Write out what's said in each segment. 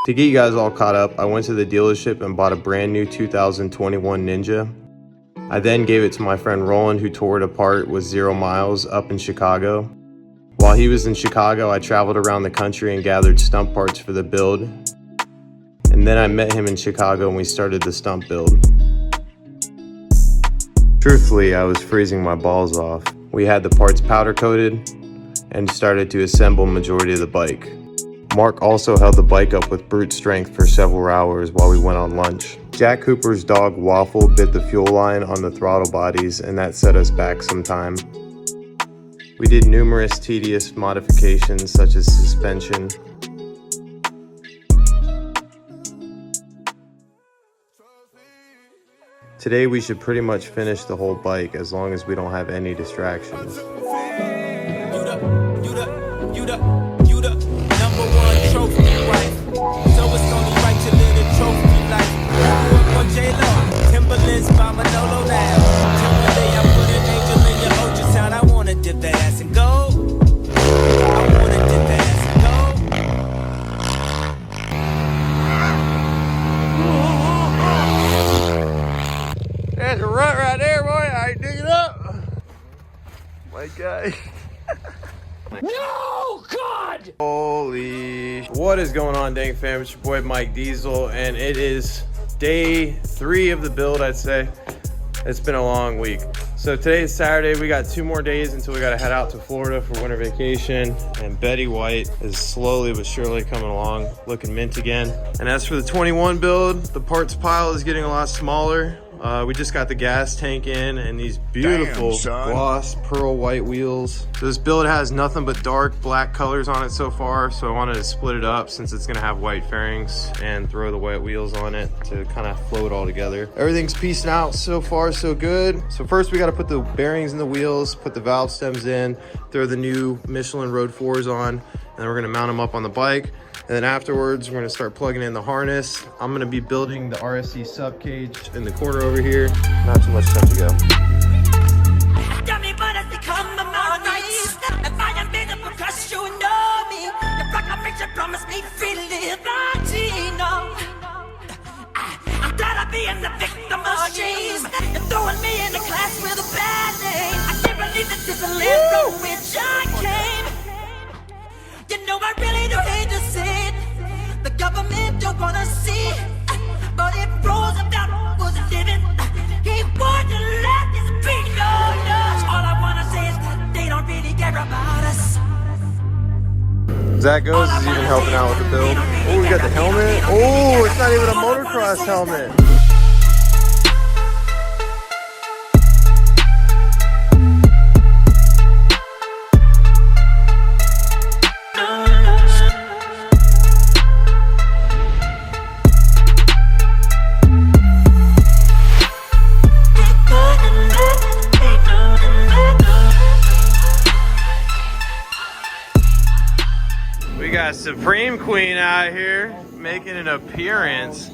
To get you guys all caught up, I went to the dealership and bought a brand new 2021 Ninja. I then gave it to my friend Roland, who tore it apart with 0 miles up in Chicago. While he was in Chicago, I traveled around the country and gathered stunt parts for the build. And then I met him in Chicago and we started the stunt build. Truthfully, I was freezing my balls off. We had the parts powder coated and started to assemble majority of the bike. Mark also held the bike up with brute strength for several hours while we went on lunch. Jack Cooper's dog Waffle bit the fuel line on the throttle bodies, and that set us back some time. We did numerous tedious modifications such as suspension. Today we should pretty much finish the whole bike as long as we don't have any distractions. There's a rut right there, boy. I dig it up. My guy. No, God! Holy. What is going on, Dank fam? It's your boy Mike Diesel, and it is day 3 of the build, I'd say. It's been a long week. So today is Saturday. We got 2 more days until we gotta head out to Florida for winter vacation. And Betty White is slowly but surely coming along, looking mint again. And as for the 21 build, the parts pile is getting a lot smaller. We just got the gas tank in and these beautiful gloss pearl white wheels. So this build has nothing but dark black colors on it so far, so I wanted to split it up since it's gonna have white fairings and throw the white wheels on it to kind of flow it all together. Everything's piecing out so far so good. So first we got to put the bearings in the wheels, put the valve stems in, throw the new Michelin Road 4s on, and then we're gonna mount them up on the bike. And then afterwards, we're gonna start plugging in the harness. I'm gonna be building the RSC sub cage in the corner over here. Not too much stuff to go. You know I really do hate to say it. The government don't wanna see it, but if Roosevelt was living, he wouldn't let this be known. All I wanna say is that they don't really care about us. Zach Goes is even helping out with the build. Oh, we got the helmet. Oh, it's not even a motocross helmet. We got Supreme Queen out here making an appearance.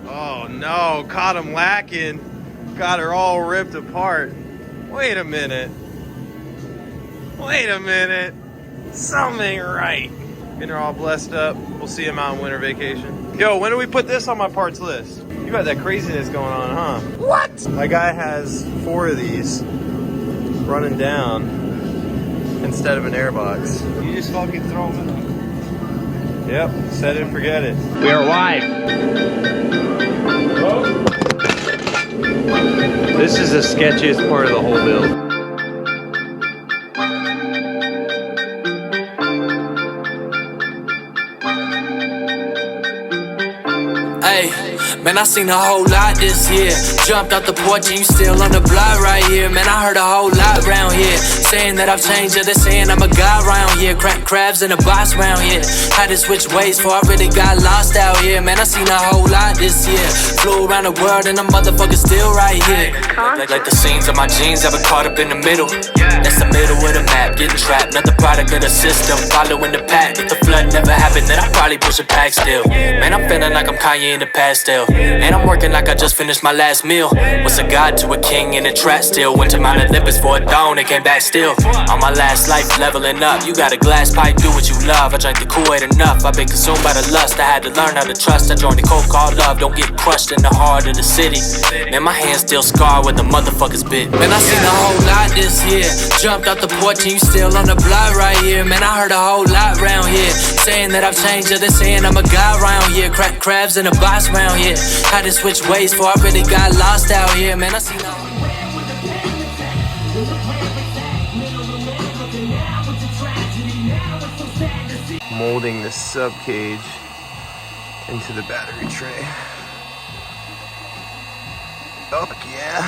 Oh no, caught him lacking. Got her all ripped apart. Wait a minute. Wait a minute. Something ain't right. Getting her all blessed up. We'll see him out on winter vacation. Yo, when do we put this on my parts list? You got that craziness going on, huh? What? My guy has 4 of these running down instead of an airbox. You just fucking throw them in. Yep, set it and forget it. We are live. This is the sketchiest part of the whole build. Hey, man, I seen a whole lot this year. Jumped out the porch and you still on the block right here. Man, I heard a whole lot around here, saying that I've changed, yeah, they're saying I'm a guy around here. Crack crabs in a box round here. Had to switch ways before I really got lost out here. Man, I seen a whole lot this year. Flew around the world and the motherfucker still right here. Like the seams of my jeans, I've been caught up in the middle. That's the middle of the map, getting trapped. Not the product of the system, following the pack. If the flood never happened, then I'd probably push it back still. Man, I'm feeling like I'm Kanye in the pastel. And I'm working like I just finished my last meal. Was a god to a king in a trap still. Went to Mount Olympus for a throne and came back still. On my last life, leveling up. You got a glass pipe, do what you love. I drank the Kool-Aid enough. I've been consumed by the lust. I had to learn how to trust. I joined the cult called love. Don't get crushed in the heart of the city. Man, my hands still scarred with the motherfuckers bit. Man, I seen a whole lot this year. Jumped out the porch and you still on the block right here. Man, I heard a whole lot round here, saying that I've changed. They're saying I'm a guy round here. Crack crabs in a box round here. Had to switch ways before I really got lost out here. Man, I seen a molding the sub cage into the battery tray. Oh yeah,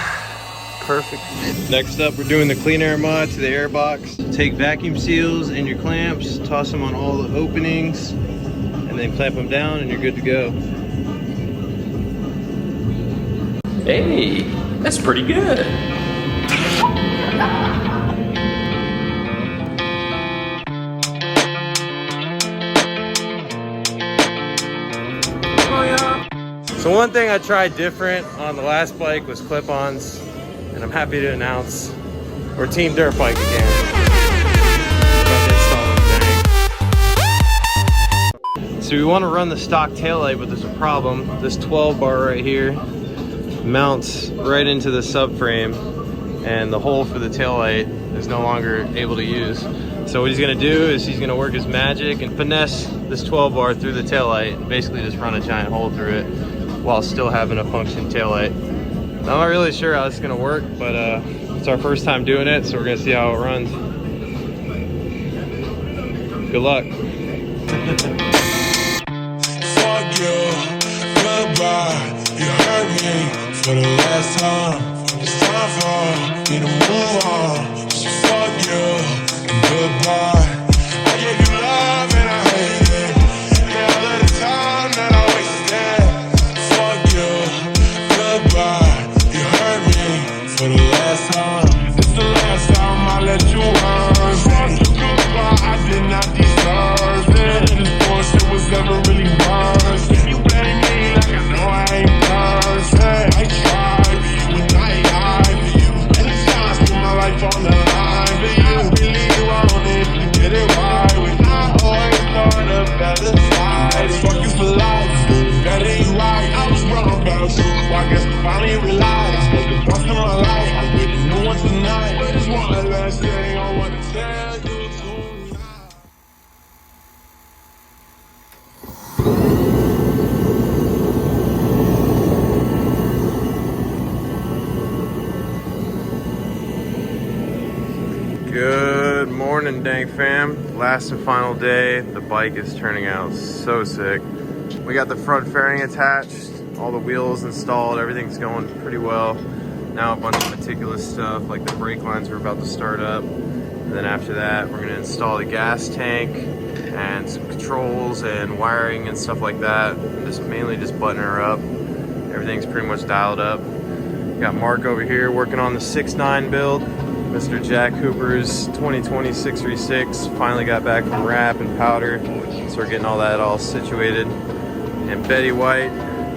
perfect fit. Next up, we're doing the clean air mod to the air box. Take vacuum seals and your clamps, toss them on all the openings, and then clamp them down and you're good to go. Hey, that's pretty good. So one thing I tried different on the last bike was clip-ons, and I'm happy to announce we're Team Dirt Bike again. So we want to run the stock taillight, but there's a problem. This 12 bar right here mounts right into the subframe, and the hole for the taillight is no longer able to use. So what he's gonna do is he's gonna work his magic and finesse this 12 bar through the taillight and basically just run a giant hole through it while still having a functioning taillight. I'm not really sure how this is gonna work, but it's our first time doing it, so we're gonna see how it runs. Good luck. Fuck you, goodbye. You hurt me for the last time. It's time for me to move on. So fuck you, goodbye. I gave you love and I hated it. Yeah, all of the time that I wasted. Fuck you, goodbye. You hurt me for the last time. It's the last time I let you hurt. Fuck you, goodbye. I did not deserve it. This bullshit was never really worth it. You blame me like I know I ain't perfect. I tried for you and I lied for you. And it's time to put my life on the line for you. Really wanted to get it right. When I always thought a better side. Fuck you for life. That ain't right. I was wrong about you. I guess I finally realized the rest of my life I'm with a new one tonight. But it's one last thing I want to tell you. Good morning, Dank fam. Last and final day. The bike is turning out so sick. We got the front fairing attached, all the wheels installed, everything's going pretty well. Now a bunch of meticulous stuff like the brake lines we're about to start up. And then after that, we're gonna install the gas tank and some controls and wiring and stuff like that. Just mainly just button her up. Everything's pretty much dialed up. Got Mark over here working on the 6.9 build. Mr. Jack Hooper's 2020 636 finally got back from wrap and powder, so we're getting all that all situated. And Betty White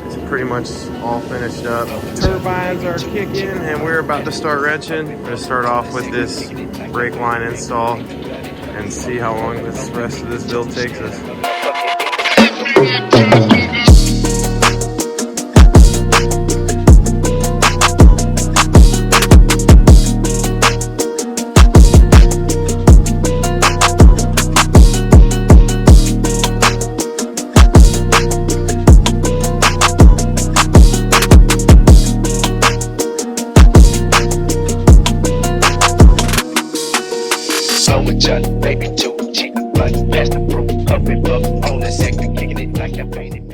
is pretty much all finished up. Turbines are kicking and we're about to start wrenching. We're gonna start off with this brake line install and see how long this rest of this build takes us. Baby, too cheap, but pass the proof. Up and up on the sector, kicking it like I painted.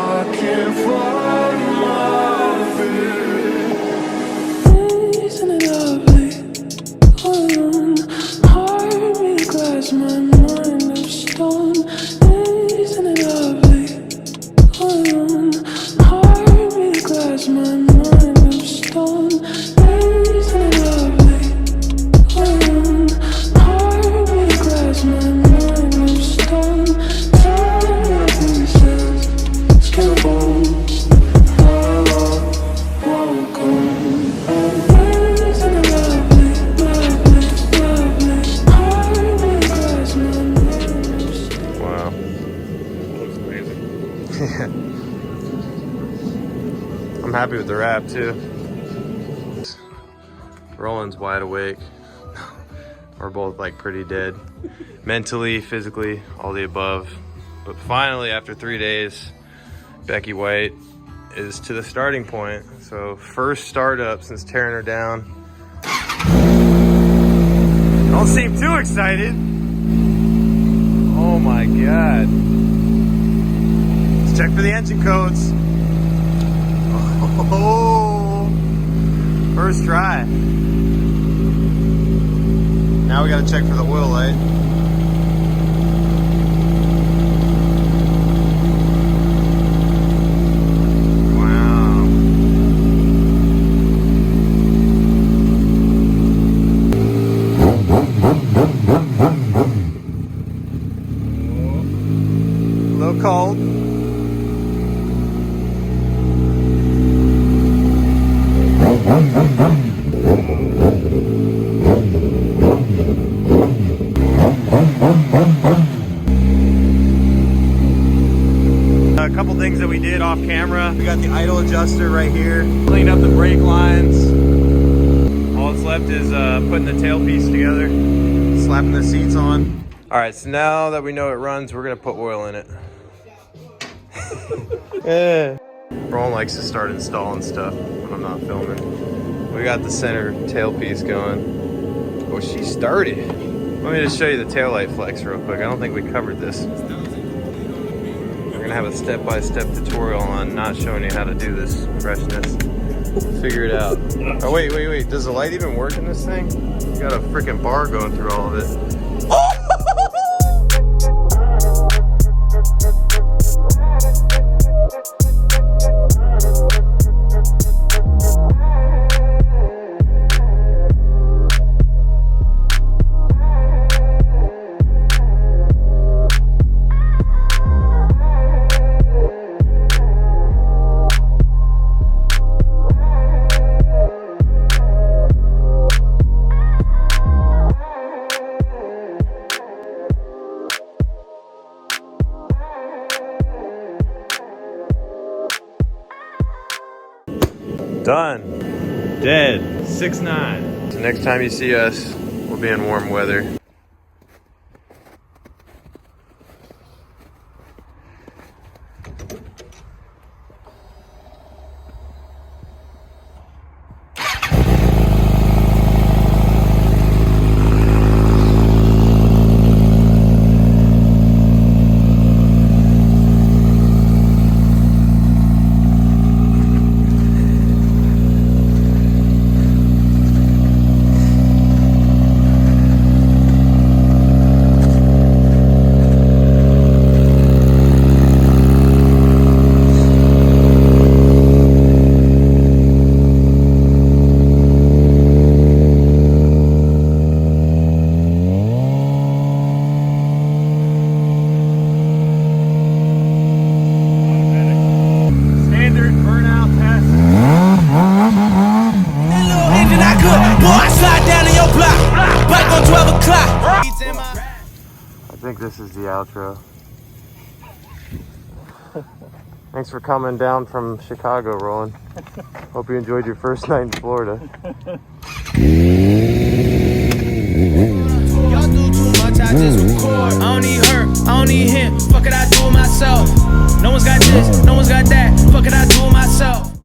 I can't find my I'm happy with the wrap too. Roland's wide awake. We're both like pretty dead. Mentally, physically, all the above. But finally, after 3 days, Becky White is to the starting point. So first startup since tearing her down. Don't seem too excited. Oh my God. Let's check for the engine codes. Oh, first try. Now we gotta check for the oil light. Cold. A couple things that we did off camera. We got the idle adjuster right here. Cleaned up the brake lines. All that's left is putting the tailpiece together, slapping the seats on. All right, so now that we know it runs, we're gonna put oil in it. Yeah. Roland likes to start installing stuff when I'm not filming. We got the center tailpiece going. Oh, she started. Let me just show you the taillight flex real quick. I don't think we covered this. We're gonna have a step-by-step tutorial on not showing you how to do this freshness. Figure it out. Oh, wait. Does the light even work in this thing? You got a freaking bar going through all of it. Done. Dead. 6'9". So next time you see us, we'll be in warm weather. I think this is the outro. Thanks for coming down from Chicago, Roland. Hope you enjoyed your first night in Florida. Y'all do too much, I just record. I don't need her, I don't need him. Fuck it, I do it myself. No one's got this, no one's got that. Fuck it, I do it myself.